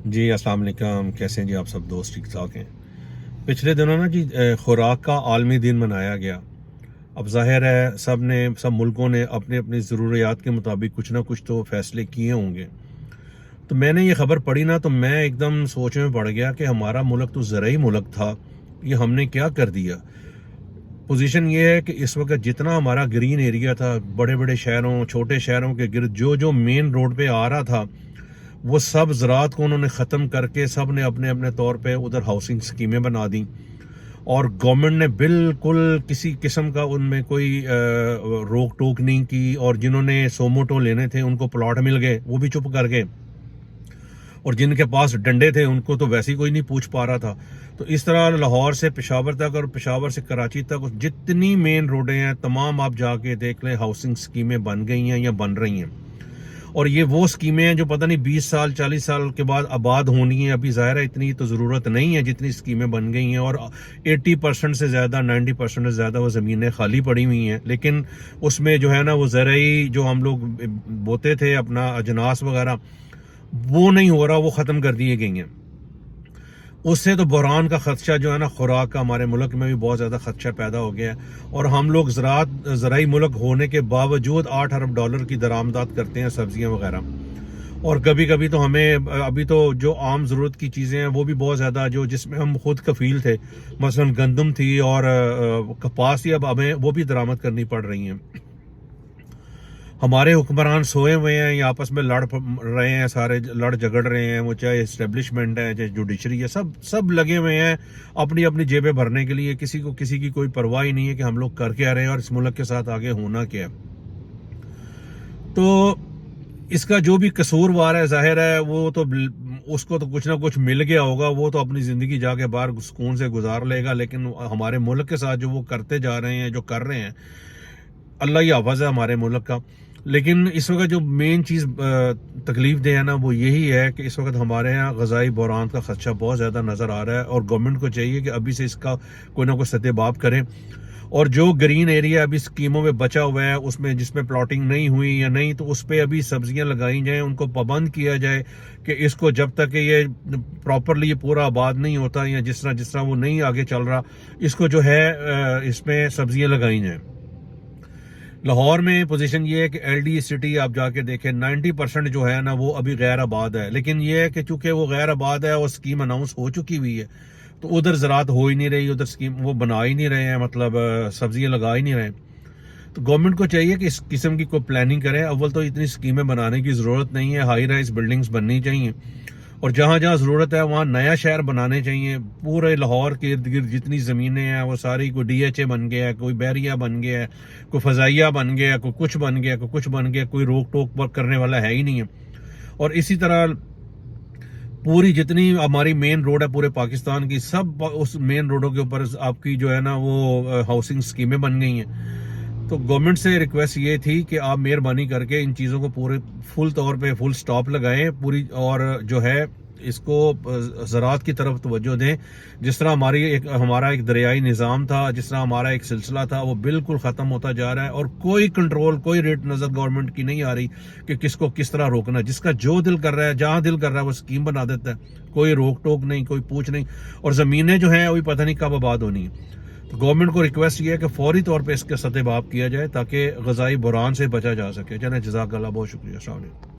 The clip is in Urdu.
جی السلام علیکم، کیسے ہیں جی آپ سب دوست؟ ٹھیک ٹھاک ہیں؟ پچھلے دنوں نا جی خوراک کا عالمی دن منایا گیا۔ اب ظاہر ہے سب ملکوں نے اپنی اپنی ضروریات کے مطابق کچھ نہ کچھ تو فیصلے کیے ہوں گے۔ تو میں نے یہ خبر پڑھی نا تو میں ایک دم سوچ میں پڑ گیا کہ ہمارا ملک تو زرعی ملک تھا، یہ ہم نے کیا کر دیا۔ پوزیشن یہ ہے کہ اس وقت جتنا ہمارا گرین ایریا تھا، بڑے بڑے شہروں چھوٹے شہروں کے گرد جو مین روڈ پہ آ رہا تھا، وہ سب زراعت کو انہوں نے ختم کر کے سب نے اپنے اپنے طور پہ ادھر ہاؤسنگ سکیمیں بنا دیں، اور گورنمنٹ نے بالکل کسی قسم کا ان میں کوئی روک ٹوک نہیں کی، اور جنہوں نے سوموٹو لینے تھے ان کو پلاٹ مل گئے، وہ بھی چپ کر گئے، اور جن کے پاس ڈنڈے تھے ان کو تو ویسے ہی کوئی نہیں پوچھ پا رہا تھا۔ تو اس طرح لاہور سے پشاور تک اور پشاور سے کراچی تک جتنی مین روڈیں ہیں تمام آپ جا کے دیکھ لیں، ہاؤسنگ سکیمیں بن گئی ہیں یا بن رہی ہیں، اور یہ وہ سکیمیں ہیں جو پتہ نہیں 20 سال 40 سال کے بعد آباد ہونی ہیں۔ ابھی ظاہر ہے اتنی تو ضرورت نہیں ہے جتنی سکیمیں بن گئی ہیں، اور 80% سے زیادہ 90% سے زیادہ وہ زمینیں خالی پڑی ہوئی ہیں، لیکن اس میں جو ہے نا وہ زرعی جو ہم لوگ بوتے تھے اپنا اجناس وغیرہ، وہ نہیں ہو رہا، وہ ختم کر دیے گئی ہیں۔ اس سے تو بحران کا خدشہ جو ہے نا خوراک کا ہمارے ملک میں بھی بہت زیادہ خدشہ پیدا ہو گیا ہے، اور ہم لوگ زرعی ملک ہونے کے باوجود $8 ارب کی درآمدات کرتے ہیں سبزیاں وغیرہ، اور کبھی کبھی تو ہمیں ابھی تو جو عام ضرورت کی چیزیں ہیں وہ بھی بہت زیادہ جس میں ہم خود کفیل تھے، مثلا گندم تھی اور کپاس تھی، اب ہمیں وہ بھی درآمد کرنی پڑ رہی ہیں۔ ہمارے حکمران سوئے ہوئے ہیں یا آپس میں لڑ رہے ہیں، سارے لڑ جگڑ رہے ہیں، وہ چاہے اسٹیبلشمنٹ ہے چاہے جوڈیشری ہے، سب لگے ہوئے ہیں اپنی اپنی جیبیں بھرنے کے لیے۔ کسی کی کوئی پرواہ ہی نہیں ہے کہ ہم لوگ کر کے آ رہے ہیں اور اس ملک کے ساتھ آگے ہونا کیا ہے۔ تو اس کا جو بھی قصوروار ہے ظاہر ہے وہ تو اس کو تو کچھ نہ کچھ مل گیا ہوگا، وہ تو اپنی زندگی جا کے باہر سکون سے گزار لے گا، لیکن ہمارے ملک کے ساتھ جو وہ کرتے جا رہے ہیں، جو کر رہے ہیں، اللہ ہی حافظ ہے ہمارے ملک کا۔ لیکن اس وقت جو مین چیز تکلیف دہ ہے نا وہ یہی ہے کہ اس وقت ہمارے یہاں غذائی بحران کا خدشہ بہت زیادہ نظر آ رہا ہے، اور گورنمنٹ کو چاہیے کہ ابھی سے اس کا کوئی نہ کوئی سطح باب کریں، اور جو گرین ایریا ابھی اسکیموں میں بچا ہوا ہے اس میں جس میں پلاٹنگ نہیں ہوئی یا نہیں، تو اس پہ ابھی سبزیاں لگائی جائیں، ان کو پابند کیا جائے کہ اس کو جب تک کہ یہ پراپرلی پورا آباد نہیں ہوتا یا جس طرح وہ نہیں آگے چل رہا، اس کو جو ہے اس میں سبزیاں لگائی جائیں۔ لاہور میں پوزیشن یہ ہے کہ ایل ڈی سٹی آپ جا کے دیکھیں 90% جو ہے نا وہ ابھی غیر آباد ہے، لیکن یہ ہے کہ چونکہ وہ غیر آباد ہے اور اسکیم اناؤنس ہو چکی ہوئی ہے تو ادھر زراعت ہو ہی نہیں رہی، ادھر اسکیم وہ بنا ہی نہیں رہے ہیں، مطلب سبزیاں لگا ہی نہیں رہے۔ تو گورنمنٹ کو چاہیے کہ اس قسم کی کوئی پلاننگ کرے۔ اول تو اتنی اسکیمیں بنانے کی ضرورت نہیں ہے، ہائی رائز بلڈنگز بننی چاہیے، اور جہاں جہاں ضرورت ہے وہاں نیا شہر بنانے چاہیے۔ پورے لاہور کے ارد گرد جتنی زمینیں ہیں وہ ساری کوئی ڈی ایچ اے بن گیا ہے، کوئی بحریہ بن گیا ہے، کوئی فضائیہ بن گیا ہے، کوئی کچھ بن گیا، کوئی کچھ بن گیا، کوئی روک ٹوک کرنے والا ہے ہی نہیں ہے۔ اور اسی طرح پوری جتنی ہماری مین روڈ ہے پورے پاکستان کی، سب اس مین روڈوں کے اوپر آپ کی جو ہے نا وہ ہاؤسنگ سکیمیں بن گئی ہیں۔ تو گورنمنٹ سے ریکویسٹ یہ تھی کہ آپ مہربانی کر کے ان چیزوں کو پورے فل طور پہ فل سٹاپ لگائیں پوری، اور جو ہے اس کو زراعت کی طرف توجہ دیں۔ جس طرح ہمارا ایک دریائی نظام تھا، جس طرح ہمارا ایک سلسلہ تھا، وہ بالکل ختم ہوتا جا رہا ہے، اور کوئی کنٹرول کوئی ریٹ نظر گورنمنٹ کی نہیں آ رہی کہ کس کو کس طرح روکنا ہے۔ جس کا جو دل کر رہا ہے، جہاں دل کر رہا ہے وہ اسکیم بنا دیتا ہے، کوئی روک ٹوک نہیں، کوئی پوچھ نہیں، اور زمینیں جو ہیں ابھی پتہ نہیں کب آباد ہونی ہیں۔ تو گورنمنٹ کو ریکویسٹ یہ ہے کہ فوری طور پہ اس کے سطح باب کیا جائے تاکہ غذائی بحران سے بچا جا سکے۔ چلیں، جزاک اللہ، بہت شکریہ، السلام علیکم۔